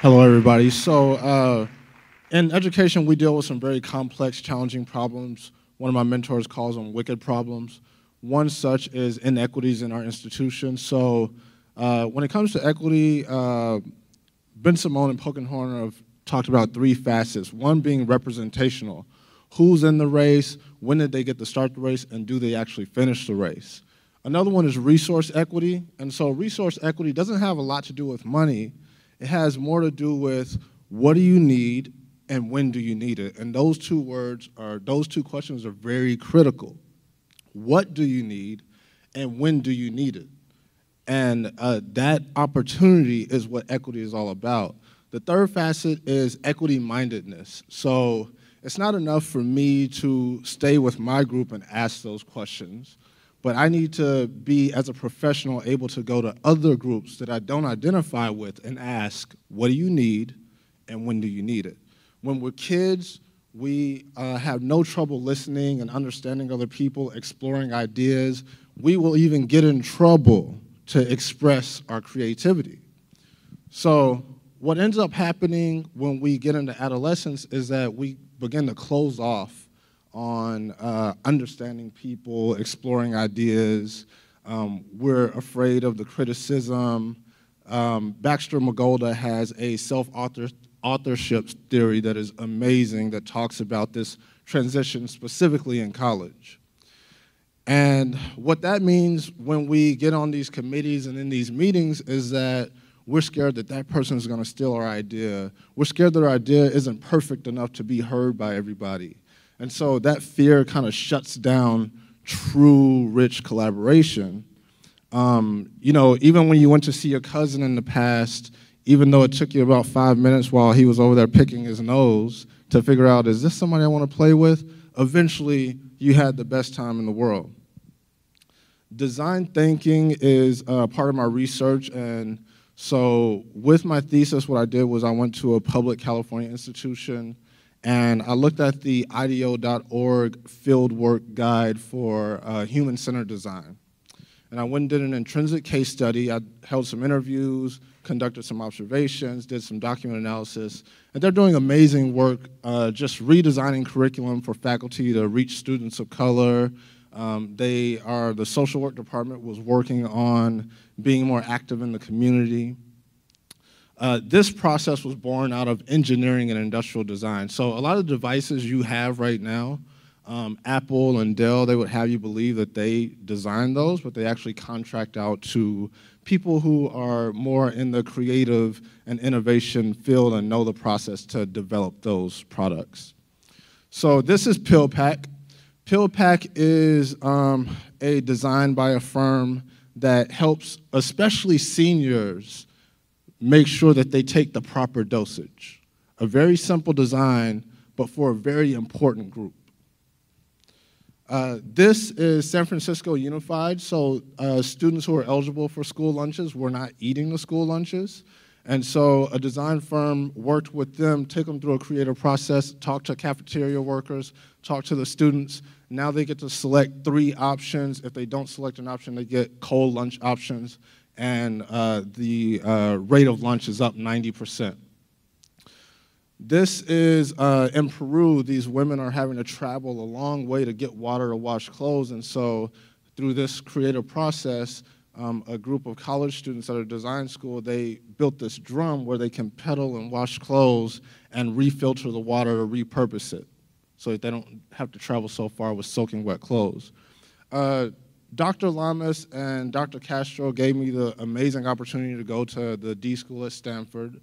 Hello, everybody. In education, we deal with some very complex, challenging problems. One of my mentors calls them wicked problems. One such is inequities in our institutions. When it comes to equity, Ben Simone and Polkinghorne have talked about three facets. One being representational. Who's in the race? When did they get to start the race? And do they actually finish the race? Another one is resource equity. And so resource equity doesn't have a lot to do with money. It has more to do with what do you need and when do you need it? And those two questions are very critical. What do you need and when do you need it? And that opportunity is what equity is all about. The third facet is equity-mindedness. So it's not enough for me to stay with my group and ask those questions, but I need to be, as a professional, able to go to other groups that I don't identify with and ask, what do you need and when do you need it? When we're kids, we have no trouble listening and understanding other people, exploring ideas. We will even get in trouble to express our creativity. So what ends up happening when we get into adolescence is that we begin to close off on understanding people, exploring ideas. We're afraid of the criticism. Baxter Magolda has a self-authorship theory that is amazing that talks about this transition specifically in college. And what that means when we get on these committees and in these meetings is that we're scared that that person is going to steal our idea. We're scared that our idea isn't perfect enough to be heard by everybody. And so that fear kind of shuts down true, rich collaboration. Even when you went to see your cousin in the past, even though it took you about 5 minutes while he was over there picking his nose to figure out, is this somebody I want to play with? Eventually, you had the best time in the world. Design thinking is part of my research, and so with my thesis, what I did was I went to a public California institution, and I looked at the IDEO.org fieldwork guide for human-centered design. And I went and did an intrinsic case study. I held some interviews, conducted some observations, did some document analysis, and they're doing amazing work just redesigning curriculum for faculty to reach students of color. The social work department was working on being more active in the community. This process was born out of engineering and industrial design. So a lot of the devices you have right now, Apple and Dell, they would have you believe that they designed those, but they actually contract out to people who are more in the creative and innovation field and know the process to develop those products. So this is PillPack. PillPack is a design by a firm that helps especially seniors make sure that they take the proper dosage. A very simple design, but for a very important group. This is San Francisco Unified, so students who are eligible for school lunches were not eating the school lunches. And so a design firm worked with them, took them through a creative process, talked to cafeteria workers, talked to the students. Now they get to select 3 options. If they don't select an option, they get cold lunch options, and the rate of lunch is up 90%. This is in Peru. These women are having to travel a long way to get water to wash clothes, and so through this creative process, a group of college students at a design school, they built this drum where they can pedal and wash clothes and refilter the water to repurpose it so that they don't have to travel so far with soaking wet clothes. Dr. Lamas and Dr. Castro gave me the amazing opportunity to go to the D School at Stanford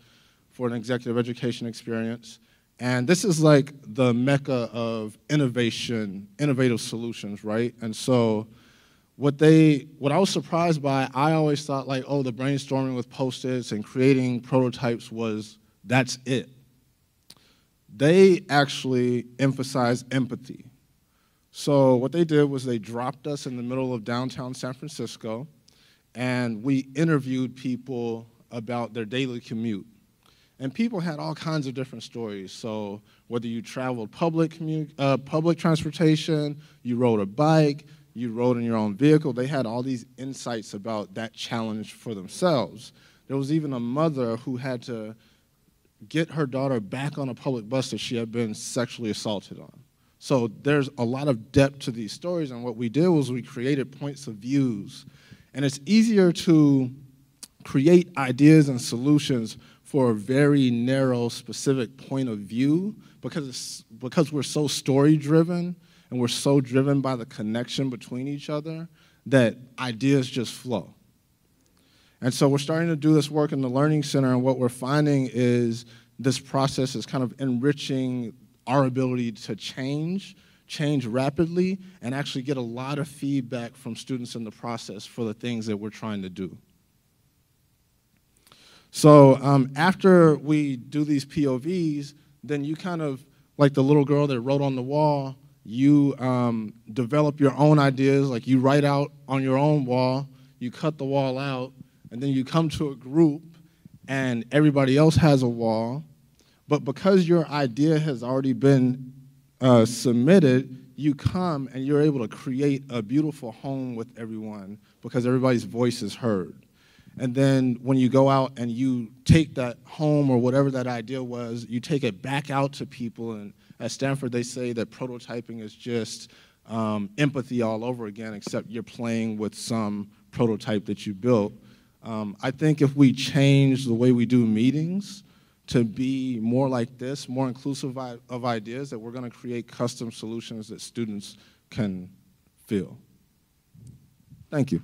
for an executive education experience. And this is like the mecca of innovation, innovative solutions, right? And so what I was surprised by, I always thought like, oh, the brainstorming with Post-its and creating prototypes that's it. They actually emphasized empathy. So what they did was they dropped us in the middle of downtown San Francisco, and we interviewed people about their daily commute. And people had all kinds of different stories. So whether you traveled public transportation, you rode a bike, you rode in your own vehicle, they had all these insights about that challenge for themselves. There was even a mother who had to get her daughter back on a public bus that she had been sexually assaulted on. So there's a lot of depth to these stories, and what we did was we created points of views. And it's easier to create ideas and solutions for a very narrow, specific point of view because we're so story-driven and we're so driven by the connection between each other that ideas just flow. And so we're starting to do this work in the Learning Center, and what we're finding is this process is kind of enriching our ability to change rapidly, and actually get a lot of feedback from students in the process for the things that we're trying to do. So after we do these POVs, then you kind of, like the little girl that wrote on the wall, you develop your own ideas, like you write out on your own wall, you cut the wall out, and then you come to a group and everybody else has a wall, but because your idea has already been submitted, you come and you're able to create a beautiful home with everyone because everybody's voice is heard. And then when you go out and you take that home or whatever that idea was, you take it back out to people. And at Stanford, they say that prototyping is just empathy all over again, except you're playing with some prototype that you built. I think if we change the way we do meetings to be more like this, more inclusive of ideas, that we're going to create custom solutions that students can feel. Thank you.